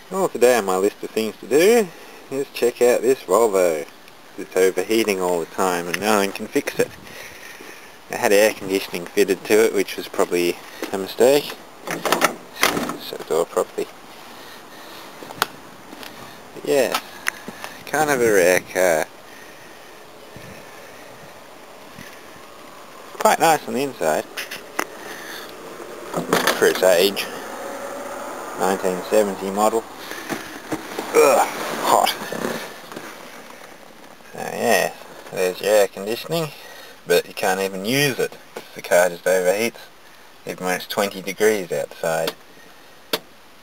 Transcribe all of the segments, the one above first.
Well, today on my list of things to do is check out this Volvo. It's overheating all the time and no one can fix it. I had air conditioning fitted to it, which was probably a mistake. Shut the door properly. But yeah, kind of a rare car. Quite nice on the inside for its age. 1970 model. Ugh, hot. So yeah, there's your air conditioning, but you can't even use it. The car just overheats, even when it's 20 degrees outside.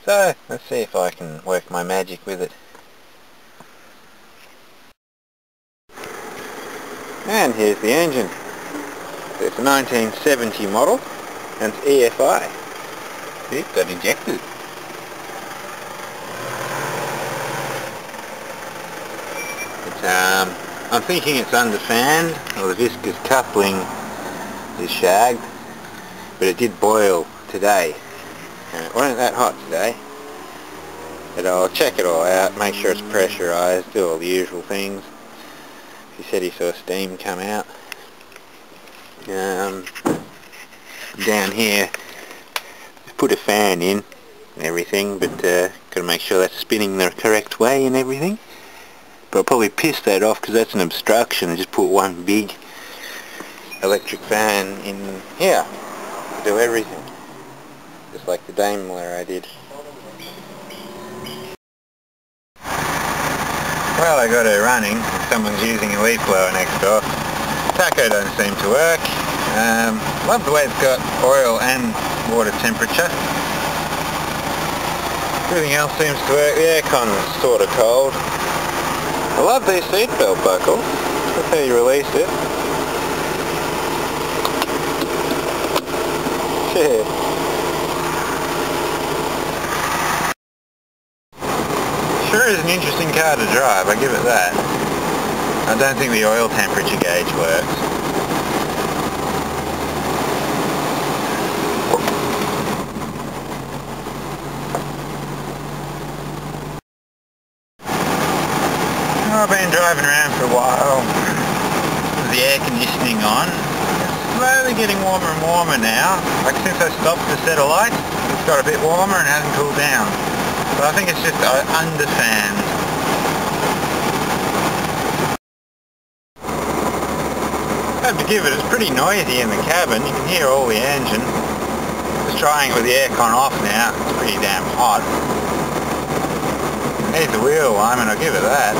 So, let's see if I can work my magic with it. And here's the engine. It's a 1970 model, and it's EFI. See, it got ejected. I'm thinking it's underfanned, or the viscous coupling is shagged, but it did boil today. It wasn't that hot today, but I'll check it all out, make sure it's pressurized, do all the usual things. He said he saw steam come out. Down here, just put a fan in and everything, but got to make sure that's spinning the correct way and everything. But I'll probably piss that off because that's an obstruction, and just put one big electric fan in here to do everything, just like the Daimler I did. Well, I got her running. Someone's using a leaf blower next door. Taco doesn't seem to work. Love the way it's got oil and water temperature. Everything else seems to work. The aircon's sort of cold. I love these seatbelt buckles. That's how you release it. Yeah. Sure is an interesting car to drive, I give it that. I don't think the oil temperature gauge works. I've been driving around for a while with the air conditioning on. It's slowly getting warmer and warmer now. Like since I stopped the set of lights, it's got a bit warmer and hasn't cooled down. But I think it's just underfanned. I have to give it, it's pretty noisy in the cabin. You can hear all the engine. Just trying it with the aircon off now. It's pretty damn hot. There's the wheel alignment, I'll give it that.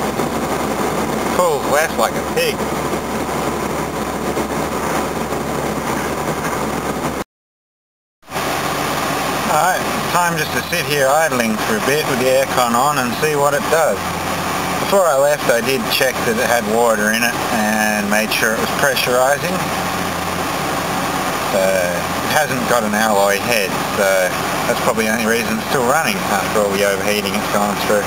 Pulls left like a pig. Alright, time just to sit here idling for a bit with the aircon on and see what it does. Before I left I did check that it had water in it and made sure it was pressurizing. It hasn't got an alloy head, so that's probably the only reason it's still running after all the overheating it's gone through.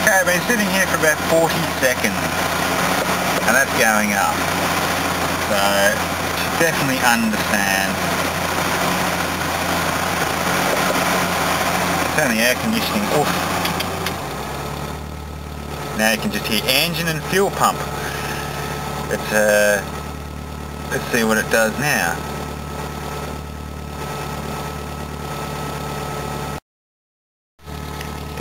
Okay, I've been sitting here for about 40 seconds and that's going up, so definitely understand. Turn the air conditioning off. Now you can just hear engine and fuel pump. Let's see what it does now.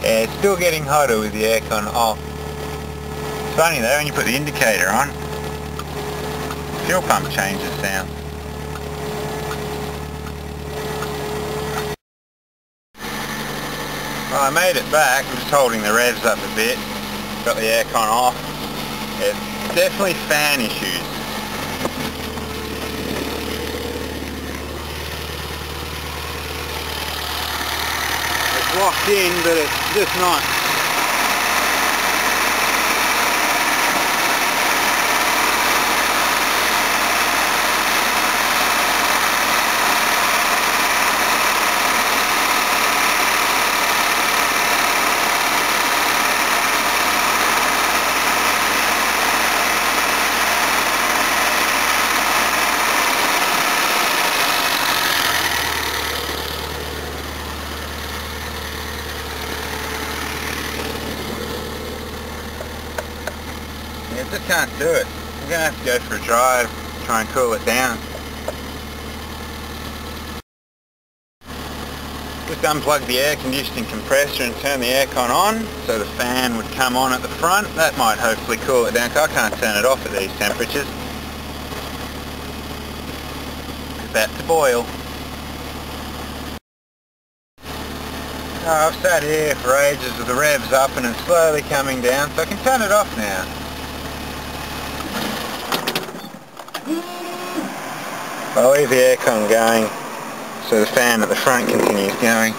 Yeah, it's still getting hotter with the aircon off. It's funny though, when you put the indicator on, the fuel pump changes sound. Well, I made it back, I'm just holding the revs up a bit, got the aircon off. It's definitely fan issues. It's locked in, but it's just not. just can't do it. I'm going to have to go for a drive, try and cool it down. Just unplug the air conditioning compressor and turn the aircon on so the fan would come on at the front. That might hopefully cool it down, because I can't turn it off at these temperatures. It's about to boil. Oh, I've sat here for ages with the revs up and it's slowly coming down, so I can turn it off now. I'll leave the aircon going so the fan at the front continues going.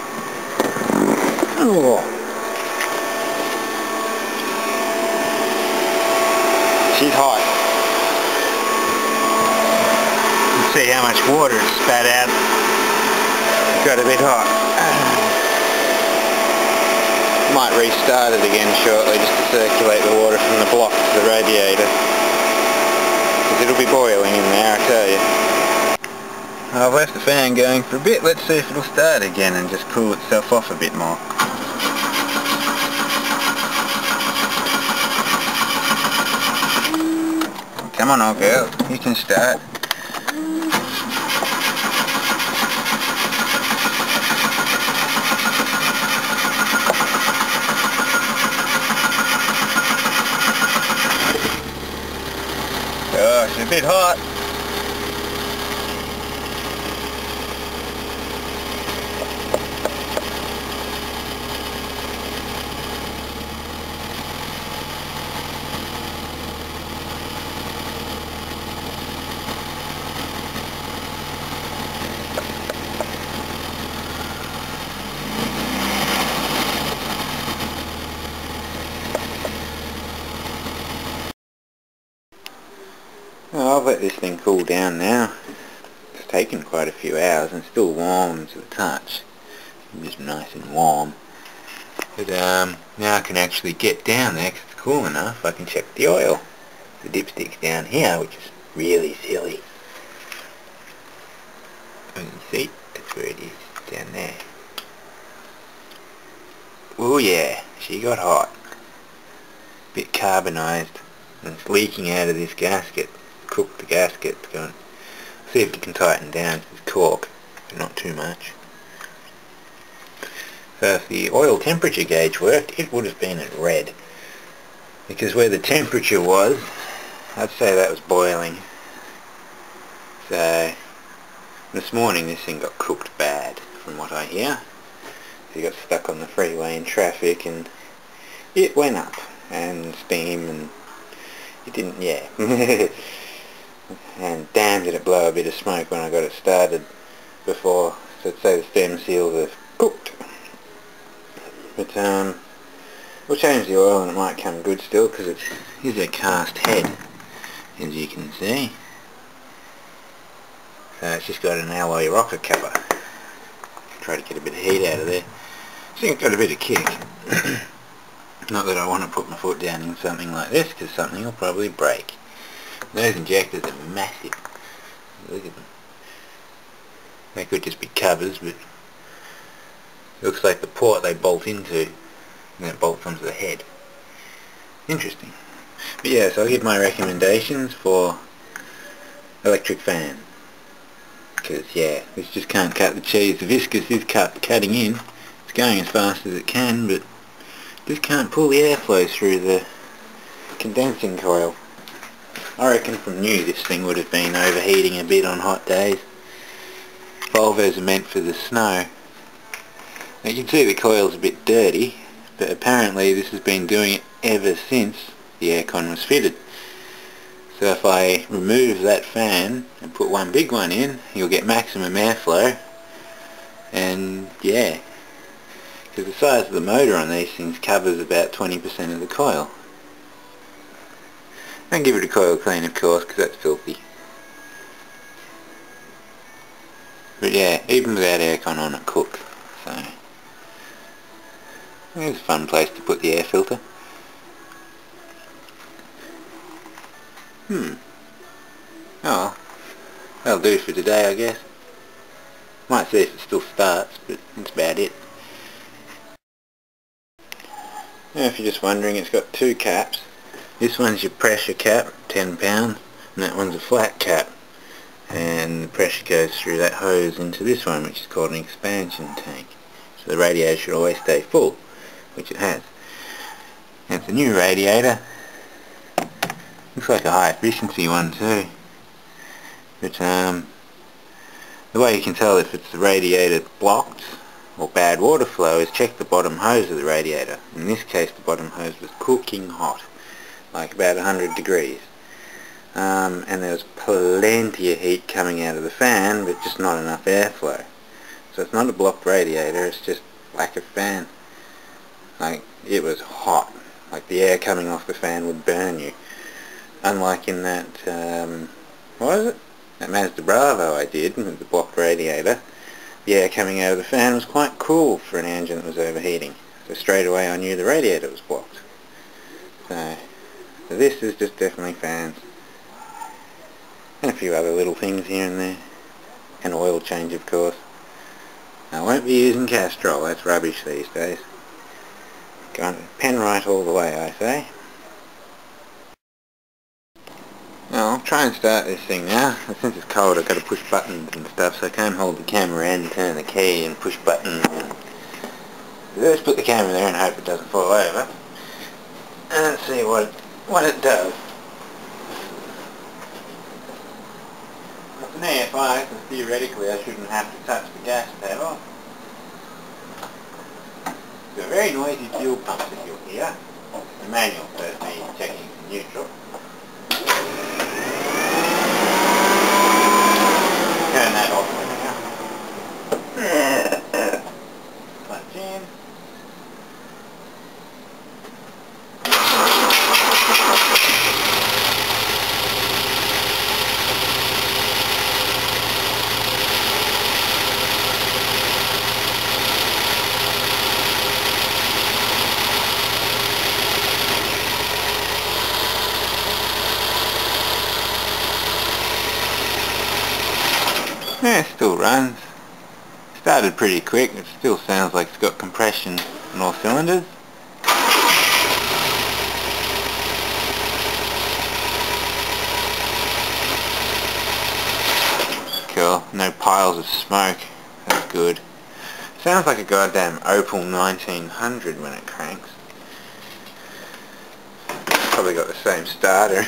Oh. She's hot. You can see how much water it's spat out. It's got a bit hot. Might restart it again shortly just to circulate the water from the block to the radiator. Because it'll be boiling in there, I tell you. I've left the fan going for a bit. Let's see if it'll start again and just cool itself off a bit more. Come on, old girl, you can start. Oh, it's a bit hot. Oh, I've let this thing cool down now. It's taken quite a few hours and still warm to the touch. It's just nice and warm. But now I can actually get down there because it's cool enough. I can check the oil. The dipstick's down here, which is really silly. And you see, that's where it is, down there. Oh yeah, she got hot. Bit carbonised. And it's leaking out of this gasket. Cook the gasket. Going. See if you can tighten down this cork, but not too much. So if the oil temperature gauge worked, it would have been at red. Because where the temperature was, I'd say that was boiling. So this morning this thing got cooked bad, from what I hear. So you got stuck on the freeway in traffic and it went up. And steam and it didn't, yeah. And damn did it blow a bit of smoke when I got it started before, so I'd say the stem seals are cooked. But we'll change the oil and it might come good still because it is a cast head, as you can see. So it's just got an alloy rocker cover. Try to get a bit of heat out of there. I think it's got a bit of kick. Not that I want to put my foot down in something like this because something will probably break. Those injectors are massive. Look at them. They could just be covers, but it looks like the port they bolt into, and then it bolts onto the head. Interesting. But yeah, so I'll give my recommendations for electric fan. Because yeah, this just can't cut the cheese. The viscous is cutting in. It's going as fast as it can, but just can't pull the airflow through the condensing coil. I reckon from new this thing would have been overheating a bit on hot days. Volvos are meant for the snow. Now you can see the coil's a bit dirty, but apparently this has been doing it ever since the aircon was fitted. So if I remove that fan and put one big one in, you'll get maximum airflow. And yeah, because the size of the motor on these things covers about 20% of the coil. And give it a coil clean, of course, because that's filthy. But yeah, even without aircon on, it cooks. So it's a fun place to put the air filter. Oh, that'll do for today, I guess. Might see if it still starts, but that's about it. Now, if you're just wondering, it's got two caps. This one's your pressure cap, 10 pounds, and that one's a flat cap. And the pressure goes through that hose into this one, which is called an expansion tank. So the radiator should always stay full, which it has. And it's a new radiator. Looks like a high efficiency one too. But the way you can tell if it's the radiator blocked or bad water flow is check the bottom hose of the radiator. In this case the bottom hose was cooking hot, like about 100 degrees. And there was plenty of heat coming out of the fan, but just not enough airflow. So it's not a blocked radiator, it's just lack of fan. Like, it was hot. Like the air coming off the fan would burn you. Unlike in that, what was it? That Mazda Bravo I did with the blocked radiator. The air coming out of the fan was quite cool for an engine that was overheating. So straight away I knew the radiator was blocked. So this is just definitely fans. And a few other little things here and there. An oil change, of course. I won't be using Castrol, that's rubbish these days. Going Penrite all the way, I say. Now, I'll try and start this thing now. Since it's cold I've got to push buttons and stuff, so I can't hold the camera and turn the key and push buttons. Let's put the camera there and hope it doesn't fall over. And let's see what it does. An AFI, so theoretically I shouldn't have to touch the gas pedal. It's a very noisy fuel pump that you'll hear. The manual first needs checking for neutral. Turn that off now. Punch in. Yeah, it still runs. Started pretty quick, it still sounds like it's got compression on all cylinders. Cool, no piles of smoke, that's good. Sounds like a goddamn Opel 1900 when it cranks. Probably got the same starter.